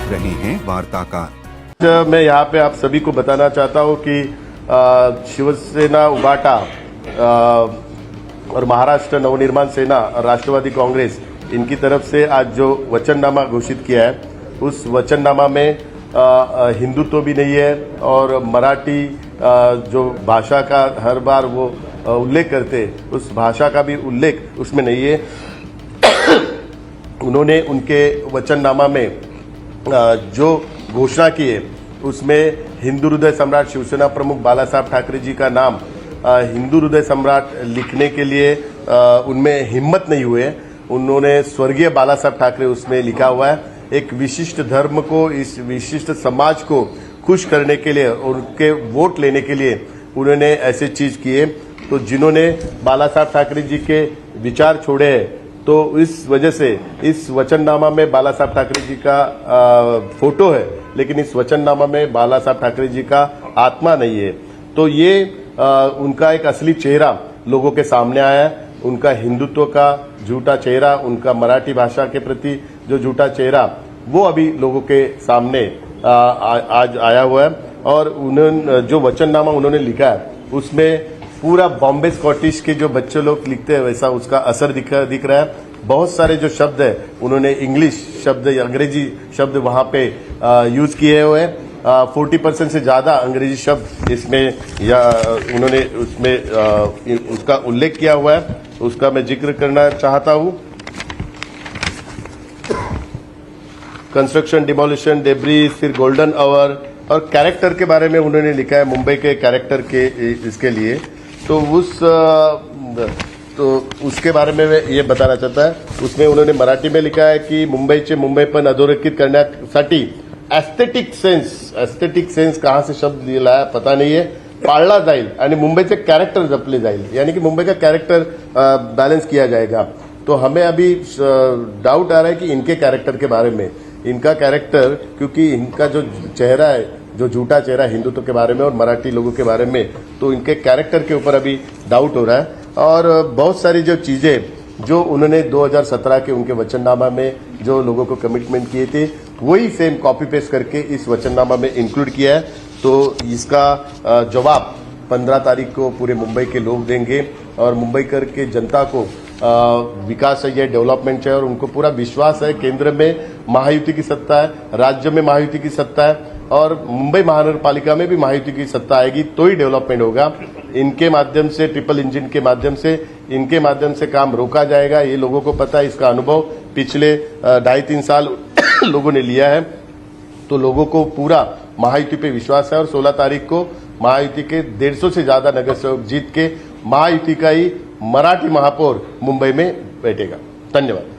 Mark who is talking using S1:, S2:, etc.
S1: देख रहे हैं वार्ताकार।
S2: मैं यहाँ पे आप सभी को बताना चाहता हूँ कि शिवसेना उबाटा और महाराष्ट्र नवनिर्माण सेना और राष्ट्रवादी कांग्रेस इनकी तरफ से आज जो वचननामा घोषित किया है, उस वचननामा में हिंदुत्व भी नहीं है और मराठी जो भाषा का हर बार वो उल्लेख करते, उस भाषा का भी उल्लेख उसमें नहीं है। उन्होंने उनके वचननामा में जो घोषणा की है उसमें हिंदू हृदय सम्राट शिवसेना प्रमुख बाला साहब ठाकरे जी का नाम हिंदू हृदय सम्राट लिखने के लिए उनमें हिम्मत नहीं हुए। उन्होंने स्वर्गीय बाला साहब ठाकरे उसमें लिखा हुआ है। एक विशिष्ट धर्म को, इस विशिष्ट समाज को खुश करने के लिए और उनके वोट लेने के लिए उन्होंने ऐसे चीज किए। तो जिन्होंने बाला साहब ठाकरे जी के विचार छोड़े हैं, तो इस वजह से इस वचननामा में बाला साहब ठाकरे जी का फोटो है, लेकिन इस वचननामा में बाला साहब ठाकरे जी का आत्मा नहीं है। तो ये उनका एक असली चेहरा लोगों के सामने आया है। उनका हिंदुत्व का झूठा चेहरा, उनका मराठी भाषा के प्रति जो झूठा चेहरा, वो अभी लोगों के सामने आज आया हुआ है। और उन्होंने जो वचननामा उन्होंने लिखा है उसमें पूरा बॉम्बे स्कॉटिश के जो बच्चे लोग लिखते हैं वैसा उसका असर दिख रहा है। बहुत सारे जो शब्द है उन्होंने इंग्लिश शब्द, अंग्रेजी शब्द वहां पे यूज किए हुए हैं। 40% से ज्यादा अंग्रेजी शब्द इसमें या उन्होंने उसमें उसका उल्लेख किया हुआ है, उसका मैं जिक्र करना चाहता हूं। कंस्ट्रक्शन, डिमोलिशन, डेब्रीज, फिर गोल्डन आवर और कैरेक्टर के बारे में उन्होंने लिखा है, मुंबई के कैरेक्टर के इसके लिए। तो उसके बारे में मैं ये बताना चाहता है। उसमें उन्होंने मराठी में लिखा है की मुंबईचे मुंबईपण अधोरेखित करण्यासाठी एस्थेटिक सेन्स कहाँ से शब्द लिहिला है पता नहीं है, पाळला जाईल आणि मुंबईचे कैरेक्टर जपले जाईल, यानी कि मुंबई का कैरेक्टर बैलेंस किया जाएगा। तो हमें अभी डाउट आ रहा है कि इनके कैरेक्टर के बारे में, इनका कैरेक्टर, क्योंकि इनका जो चेहरा है, जो झूठा चेहरा हिंदुत्व के बारे में और मराठी लोगों के बारे में, तो इनके कैरेक्टर के ऊपर अभी डाउट हो रहा है। और बहुत सारी जो चीजें जो उन्होंने 2017 के उनके वचननामा में जो लोगों को कमिटमेंट किए थे, वही सेम कॉपी पेस्ट करके इस वचननामा में इंक्लूड किया है। तो इसका जवाब 15 तारीख को पूरे मुंबई के लोग देंगे और मुंबईकर के जनता को विकास चाहिए, डेवलपमेंट चाहिए और उनको पूरा विश्वास है केंद्र में महायुति की सत्ता है, राज्य में महायुति की सत्ता है और मुंबई महानगर पालिका में भी महायुति की सत्ता आएगी तो ही डेवलपमेंट होगा। इनके माध्यम से, ट्रिपल इंजन के माध्यम से, इनके माध्यम से काम रोका जाएगा, ये लोगों को पता है। इसका अनुभव पिछले 2.5-3 साल लोगों ने लिया है। तो लोगों को पूरा महायुति पे विश्वास है और 16 तारीख को महायुति के 150 से ज्यादा नगर सेवक जीत के महायुति का ही मराठी महापौर मुंबई में बैठेगा। धन्यवाद।